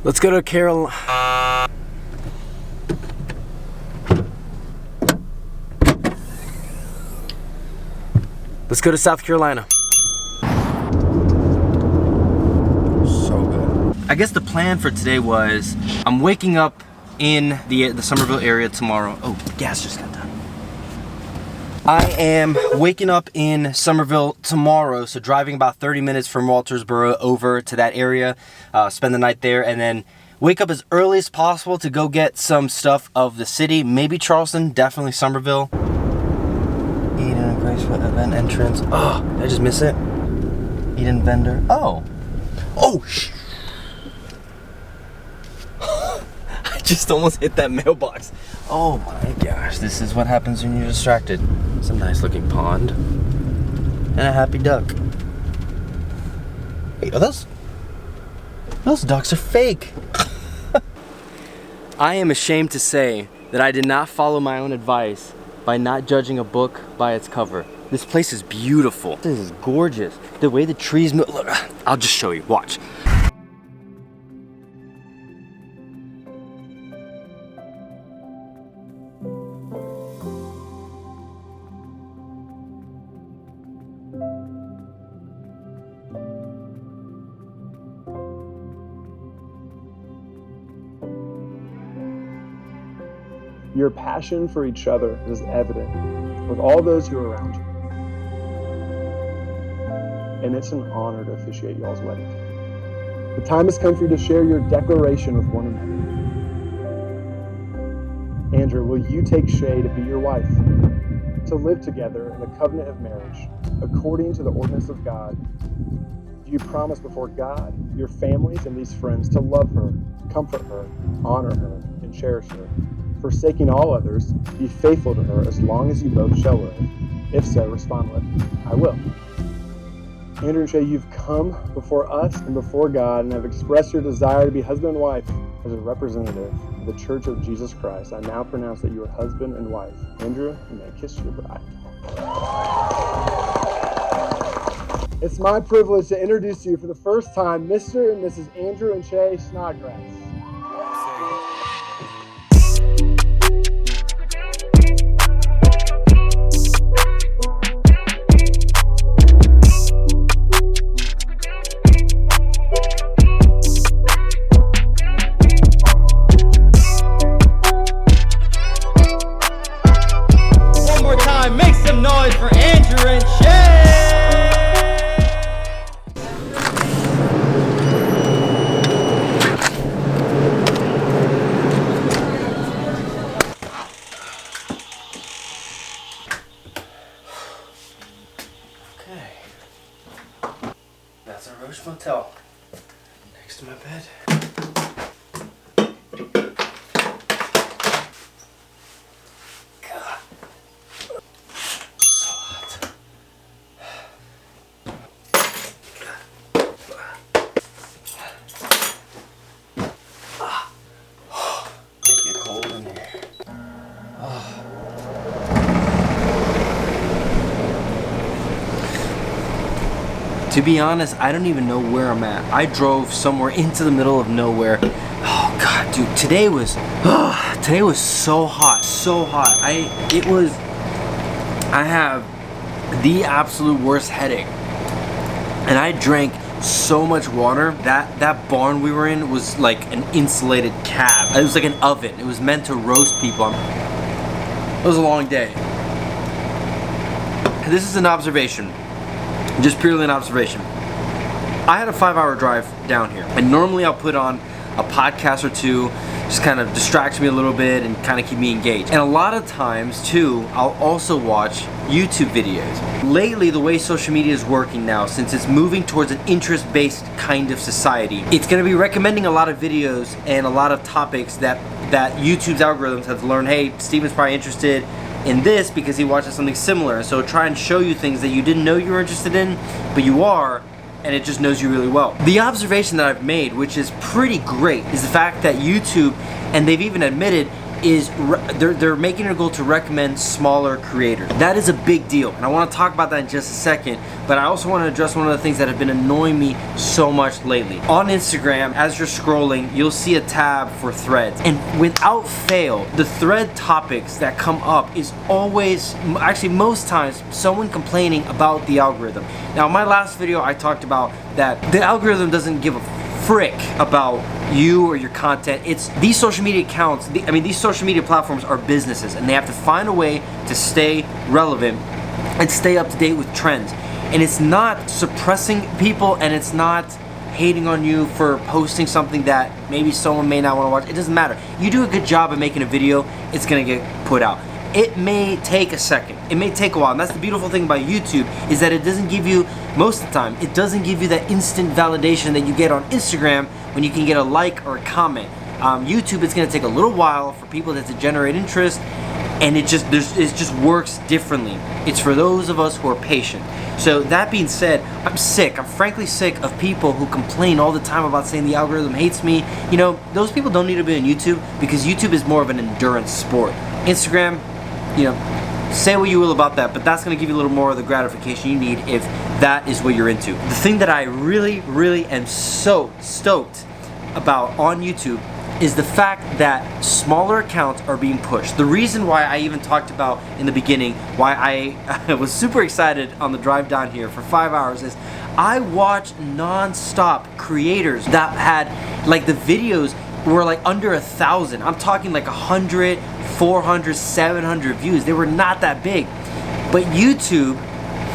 Let's go to Carol. Let's go to South Carolina. So good. I guess the plan for today was I'm waking up in the Summerville area tomorrow. Oh, gas just got done. I am waking up in Summerville tomorrow, so driving about 30 minutes from Waltersboro over to that area, spend the night there, and then wake up as early as possible to go get some stuff of the city. Maybe Charleston, definitely Summerville. Eden Graceful event entrance. Oh, did I just miss it? Eden vendor. Oh. Oh, I just almost hit that mailbox. Oh my gosh, this is what happens when you're distracted. It's a nice looking pond. And a happy duck. Hey, are those ducks are fake. I am ashamed to say that I did not follow my own advice by not judging a book by its cover. This place is beautiful. This is gorgeous. The way the trees move. Look, I'll just show you. Watch. Your passion for each other is evident with all those who are around you. And it's an honor to officiate y'all's wedding. The time has come for you to share your declaration with one another. Andrew, will you take Shay to be your wife, to live together in the covenant of marriage, according to the ordinance of God? Do you promise before God, your families, and these friends to love her, comfort her, honor her, and cherish her? Forsaking all others, be faithful to her as long as you both shall live. If so, respond with, I will. Andrew and Shay, you've come before us and before God and have expressed your desire to be husband and wife. As a representative of the Church of Jesus Christ, I now pronounce that you are husband and wife. Andrew, you may kiss your bride. It's my privilege to introduce to you for the first time Mr. and Mrs. Andrew and Shay Snodgrass. Make some noise for Andrew and Shay! Okay. That's our Roche Motel. Next to my bed. To be honest, I don't even know where I'm at. I drove somewhere into the middle of nowhere. Oh God, dude, today was so hot, so hot. I have the absolute worst headache, and I drank so much water. That barn we were in was like an insulated cab. It was like an oven. It was meant to roast people. It was a long day. This is an observation. Just purely an observation. I had a 5-hour drive down here, and normally I'll put on a podcast or two, just kind of distracts me a little bit and kind of keep me engaged. And a lot of times too, I'll also watch YouTube videos. Lately, the way social media is working now, since it's moving towards an interest-based kind of society, it's going to be recommending a lot of videos and a lot of topics that YouTube's algorithms have learned, hey, Steven's probably interested in this because he watches something similar, and so try and show you things that you didn't know you were interested in, but you are, and it just knows you really well. The observation that I've made, which is pretty great, is the fact that YouTube, and they've even admitted, is they're making it a goal to recommend smaller creators. That is a big deal, and I want to talk about that in just a second, but I also want to address one of the things that have been annoying me so much lately. On Instagram, as you're scrolling, you'll see a tab for threads, and without fail, the thread topics that come up is always, actually most times, someone complaining about the algorithm. Now, in my last video, I talked about that the algorithm doesn't give a frick about you or your content. It's these social media accounts, these social media platforms are businesses, and they have to find a way to stay relevant and stay up to date with trends. And it's not suppressing people, and it's not hating on you for posting something that maybe someone may not want to watch. It doesn't matter. You do a good job of making a video, it's gonna get put out. It may take a second, it may take a while, and that's the beautiful thing about YouTube, is that it doesn't give you, most of the time, it doesn't give you that instant validation that you get on Instagram when you can get a like or a comment. YouTube, it's gonna take a little while for people to generate interest, and it just works differently. It's for those of us who are patient. So that being said, I'm frankly sick of people who complain all the time about saying the algorithm hates me. You know, those people don't need to be on YouTube, because YouTube is more of an endurance sport. Instagram, you know, say what you will about that, but that's going to give you a little more of the gratification you need if that is what you're into. The thing that I really am so stoked about on YouTube is the fact that smaller accounts are being pushed. The reason why I even talked about in the beginning why I was super excited on the drive down here for 5 hours is I watched non-stop creators that had, like, the videos were like under 1,000. I'm talking like 100, 400, 700 views. They were not that big. But YouTube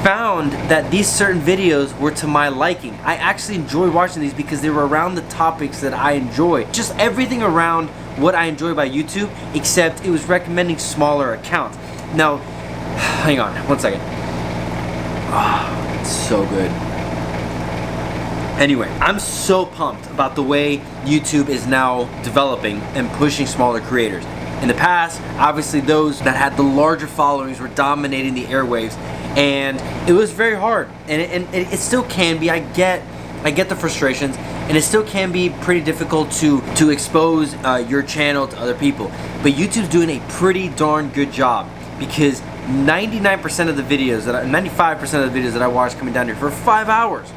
found that these certain videos were to my liking. I actually enjoy watching these because they were around the topics that I enjoy. Just everything around what I enjoy by YouTube, except it was recommending smaller accounts. Now, hang on, one second. Oh, it's so good. Anyway, I'm so pumped about the way YouTube is now developing and pushing smaller creators. In the past, obviously those that had the larger followings were dominating the airwaves, and it was very hard, and it still can be. I get the frustrations, and it still can be pretty difficult to expose your channel to other people. But YouTube's doing a pretty darn good job, because 99% of the videos 95% of the videos that I watched coming down here for 5 hours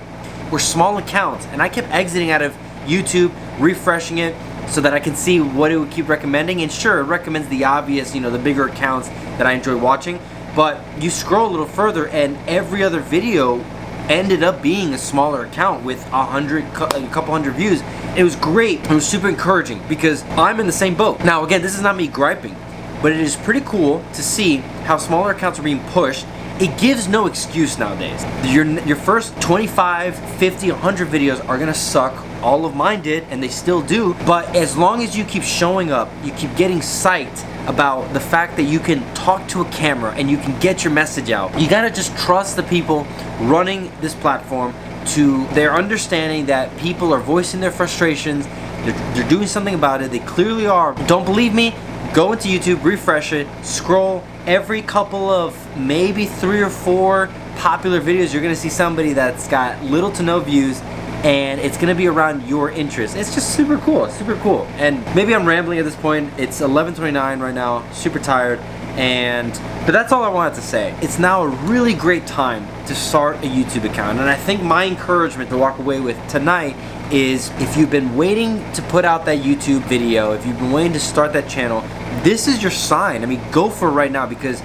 were small accounts, and I kept exiting out of YouTube, refreshing it so that I can see what it would keep recommending. And sure, it recommends the obvious, you know, the bigger accounts that I enjoy watching, but you scroll a little further and every other video ended up being a smaller account with a couple hundred views. It was great. It was super encouraging because I'm in the same boat. Now again, this is not me griping, but it is pretty cool to see how smaller accounts are being pushed. It gives no excuse nowadays. Your first 25, 50, 100 videos are gonna suck. All of mine did, and they still do. But as long as you keep showing up, you keep getting psyched about the fact that you can talk to a camera and you can get your message out. You gotta just trust the people running this platform to their understanding that people are voicing their frustrations. They're doing something about it. They clearly are. Don't believe me? Go into YouTube, refresh it, scroll. Every couple of maybe 3 or 4 popular videos, you're gonna see somebody that's got little to no views, and it's gonna be around your interest. It's just super cool, super cool. And maybe I'm rambling at this point. It's 11:29 right now, super tired, but that's all I wanted to say. It's now a really great time to start a YouTube account, and I think my encouragement to walk away with tonight is, if you've been waiting to put out that YouTube video, if you've been waiting to start that channel, this is your sign. I mean, go for it right now, because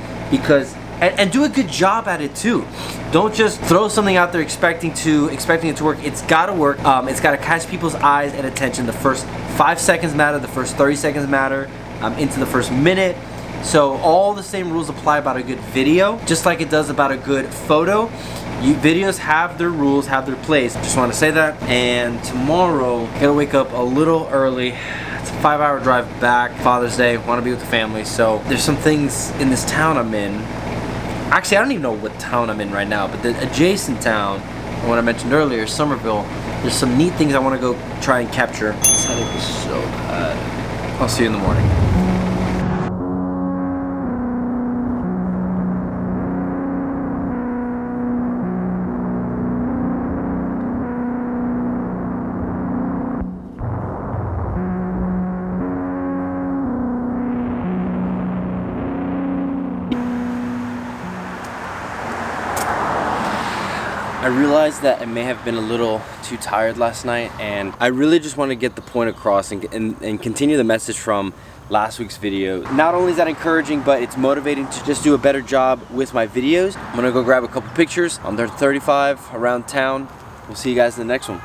and do a good job at it too. Don't just throw something out there expecting it to work. It's gotta work. It's gotta catch people's eyes and attention. The first 5 seconds matter, the first 30 seconds matter, into the first minute. So all the same rules apply about a good video, just like it does about a good photo. Videos have their rules, have their place. Just want to say that. And tomorrow, I gotta wake up a little early. It's a 5-hour drive back. Father's Day, want to be with the family. So there's some things in this town I'm in. Actually, I don't even know what town I'm in right now, but the adjacent town, the one I mentioned earlier, Somerville, there's some neat things I want to go try and capture. This headache is so bad. I'll see you in the morning. I realized that I may have been a little too tired last night, and I really just want to get the point across and continue the message from last week's video. Not only is that encouraging, but it's motivating to just do a better job with my videos. I'm gonna go grab a couple pictures on their 35 around town. We'll see you guys in the next one.